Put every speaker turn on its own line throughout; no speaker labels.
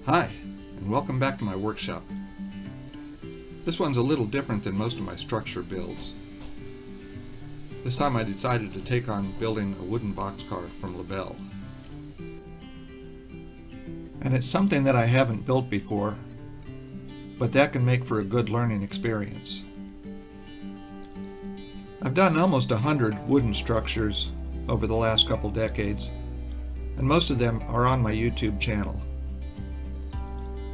Hi, and welcome back to my workshop. This one's a little different than most of my structure builds. This time I decided to take on building a wooden boxcar from LaBelle. And it's something that I haven't built before, but that can make for a good learning experience. I've done almost 100 wooden structures over the last couple decades, and most of them are on my YouTube channel.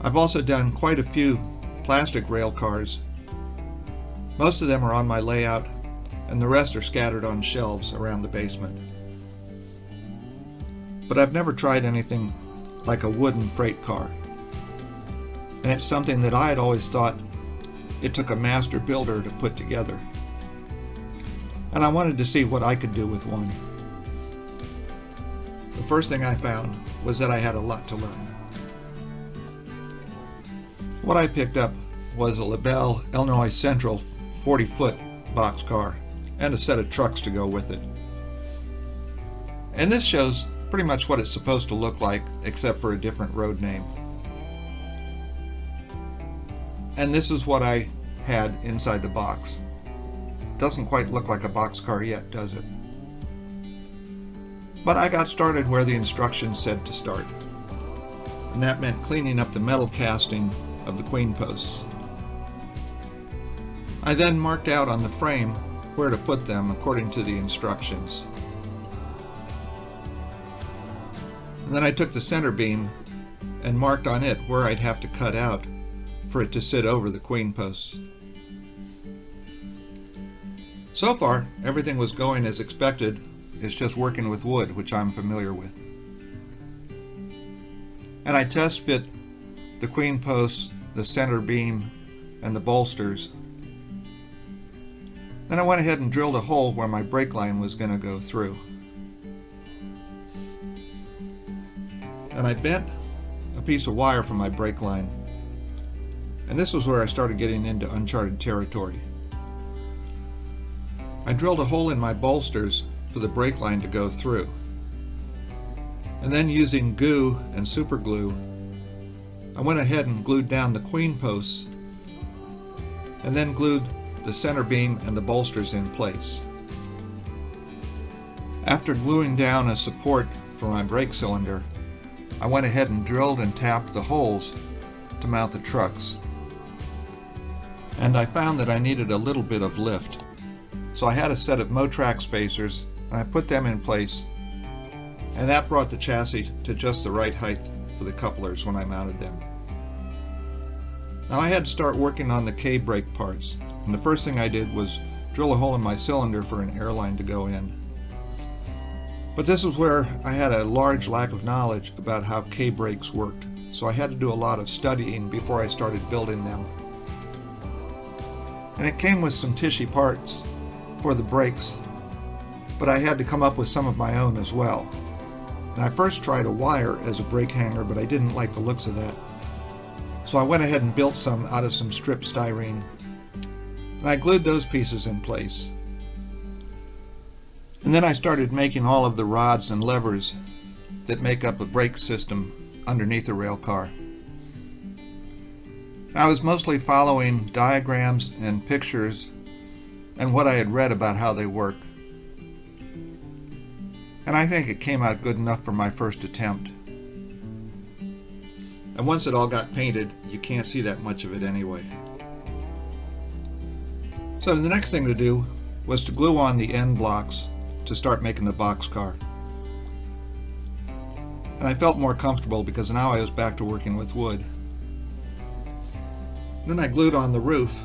I've also done quite a few plastic rail cars. Most of them are on my layout, and the rest are scattered on shelves around the basement. But I've never tried anything like a wooden freight car. And it's something that I had always thought it took a master builder to put together. And I wanted to see what I could do with one. The first thing I found was that I had a lot to learn. What I picked up was a LaBelle Illinois Central 40-foot boxcar and a set of trucks to go with it. And this shows pretty much what it's supposed to look like, except for a different road name. And this is what I had inside the box. Doesn't quite look like a boxcar yet, does it? But I got started where the instructions said to start. And that meant cleaning up the metal casting of the queen posts. I then marked out on the frame where to put them according to the instructions. And then I took the center beam and marked on it where I'd have to cut out for it to sit over the queen posts. So far, everything was going as expected. It's just working with wood, which I'm familiar with. And I test fit the queen posts, the center beam, and the bolsters. Then I went ahead and drilled a hole where my brake line was going to go through. And I bent a piece of wire from my brake line. And this was where I started getting into uncharted territory. I drilled a hole in my bolsters for the brake line to go through. And then using glue and super glue, I went ahead and glued down the queen posts and then glued the center beam and the bolsters in place. After gluing down a support for my brake cylinder, I went ahead and drilled and tapped the holes to mount the trucks. And I found that I needed a little bit of lift. So I had a set of Motrac spacers and I put them in place, and that brought the chassis to just the right height for the couplers when I mounted them. Now I had to start working on the K-brake parts, and the first thing I did was drill a hole in my cylinder for an airline to go in. But this is where I had a large lack of knowledge about how K-brakes worked, so I had to do a lot of studying before I started building them. And it came with some tishy parts for the brakes, but I had to come up with some of my own as well. And I first tried a wire as a brake hanger, but I didn't like the looks of that. So I went ahead and built some out of some stripped styrene. And I glued those pieces in place. And then I started making all of the rods and levers that make up the brake system underneath the rail car. I was mostly following diagrams and pictures and what I had read about how they work. And I think it came out good enough for my first attempt. And once it all got painted, you can't see that much of it anyway. So the next thing to do was to glue on the end blocks to start making the boxcar. And I felt more comfortable because now I was back to working with wood. Then I glued on the roof.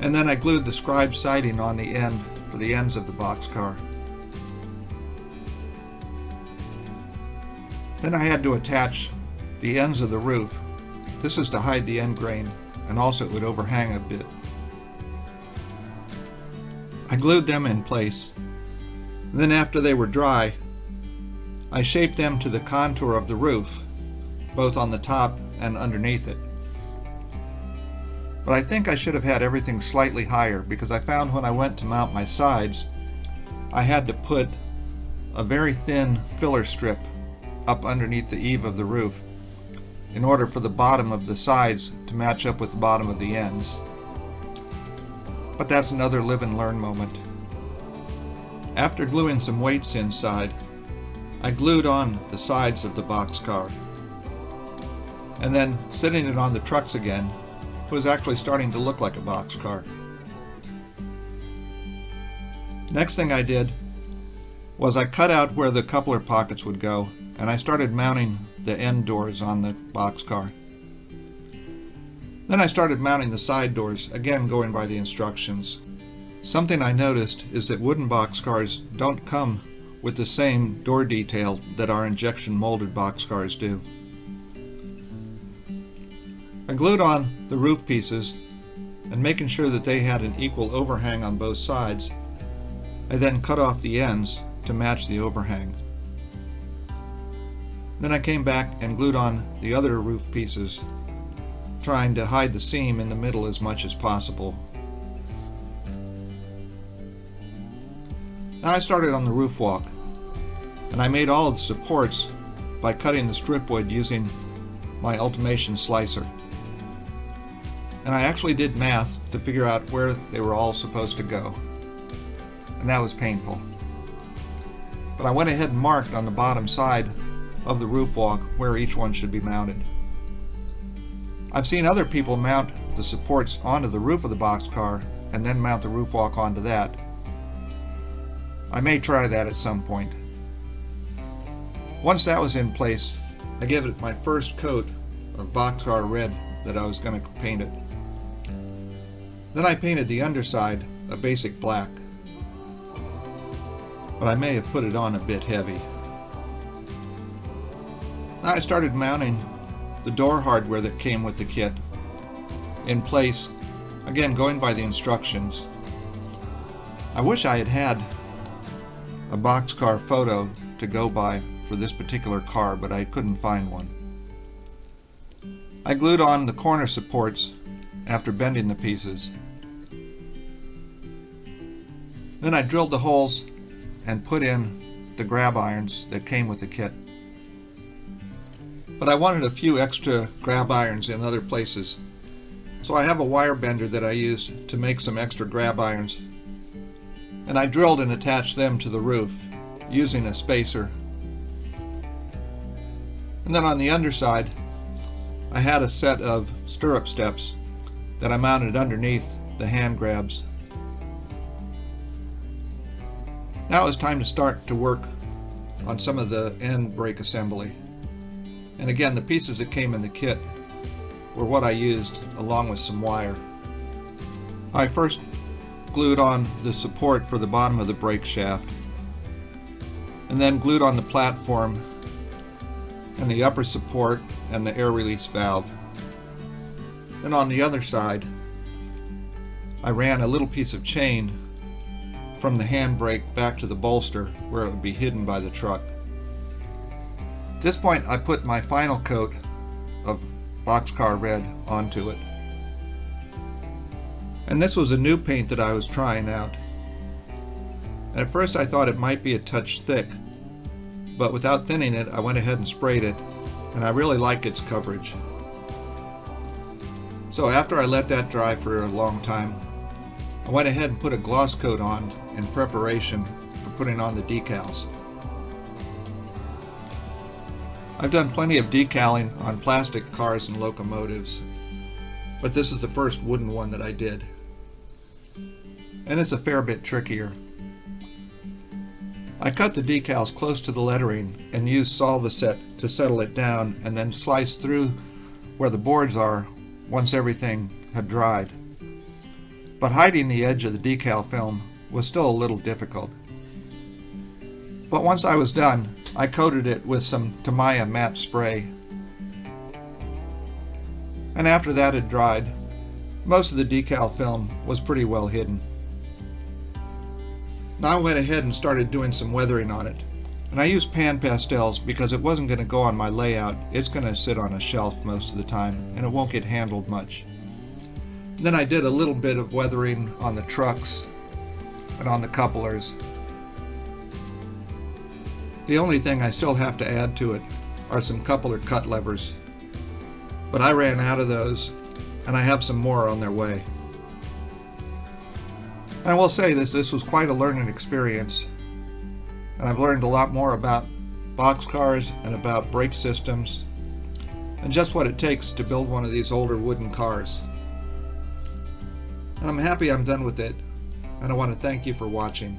And then I glued the scribe siding on the end for the ends of the boxcar. Then I had to attach the ends of the roof. This is to hide the end grain, and also it would overhang a bit. I glued them in place. Then after they were dry, I shaped them to the contour of the roof, both on the top and underneath it. But I think I should have had everything slightly higher, because I found when I went to mount my sides, I had to put a very thin filler strip up underneath the eave of the roof in order for the bottom of the sides to match up with the bottom of the ends. But that's another live and learn moment. After gluing some weights inside, I glued on the sides of the boxcar, and then sitting it on the trucks again, it was actually starting to look like a boxcar. Next thing I did was I cut out where the coupler pockets would go, and I started mounting the end doors on the boxcar. Then I started mounting the side doors, again going by the instructions. Something I noticed is that wooden boxcars don't come with the same door detail that our injection molded boxcars do. I glued on the roof pieces, and making sure that they had an equal overhang on both sides, I then cut off the ends to match the overhang. Then I came back and glued on the other roof pieces, trying to hide the seam in the middle as much as possible. Now I started on the roof walk, and I made all of the supports by cutting the strip wood using my Ultimation slicer. And I actually did math to figure out where they were all supposed to go, and that was painful. But I went ahead and marked on the bottom side of the roof walk where each one should be mounted. I've seen other people mount the supports onto the roof of the boxcar and then mount the roof walk onto that. I may try that at some point. Once that was in place, I gave it my first coat of Boxcar red that I was going to paint it. Then I painted the underside a basic black, but I may have put it on a bit heavy. Now I started mounting the door hardware that came with the kit in place, again going by the instructions. I wish I had had a boxcar photo to go by for this particular car, but I couldn't find one. I glued on the corner supports after bending the pieces. Then I drilled the holes and put in the grab irons that came with the kit. But I wanted a few extra grab irons in other places, so I have a wire bender that I used to make some extra grab irons, and I drilled and attached them to the roof using a spacer. And then on the underside, I had a set of stirrup steps that I mounted underneath the hand grabs. Now it was time to start to work on some of the end brake assembly. And again, the pieces that came in the kit were what I used along with some wire. I first glued on the support for the bottom of the brake shaft, and then glued on the platform and the upper support and the air release valve. Then on the other side, I ran a little piece of chain from the handbrake back to the bolster where it would be hidden by the truck. At this point, I put my final coat of Boxcar red onto it. And this was a new paint that I was trying out. And at first I thought it might be a touch thick, but without thinning it, I went ahead and sprayed it, and I really like its coverage. So after I let that dry for a long time, I went ahead and put a gloss coat on in preparation for putting on the decals. I've done plenty of decaling on plastic cars and locomotives, but this is the first wooden one that I did. And it's a fair bit trickier. I cut the decals close to the lettering and used Solvaset to settle it down, and then sliced through where the boards are once everything had dried. But hiding the edge of the decal film was still a little difficult. But once I was done, I coated it with some Tamiya matte spray. And after that had dried, most of the decal film was pretty well hidden. Now I went ahead and started doing some weathering on it. And I used pan pastels because it wasn't going to go on my layout. It's going to sit on a shelf most of the time, and it won't get handled much. Then I did a little bit of weathering on the trucks and on the couplers. The only thing I still have to add to it are some coupler cut levers. But I ran out of those, and I have some more on their way. And I will say this was quite a learning experience, and I've learned a lot more about boxcars and about brake systems and just what it takes to build one of these older wooden cars. And I'm happy I'm done with it, and I want to thank you for watching.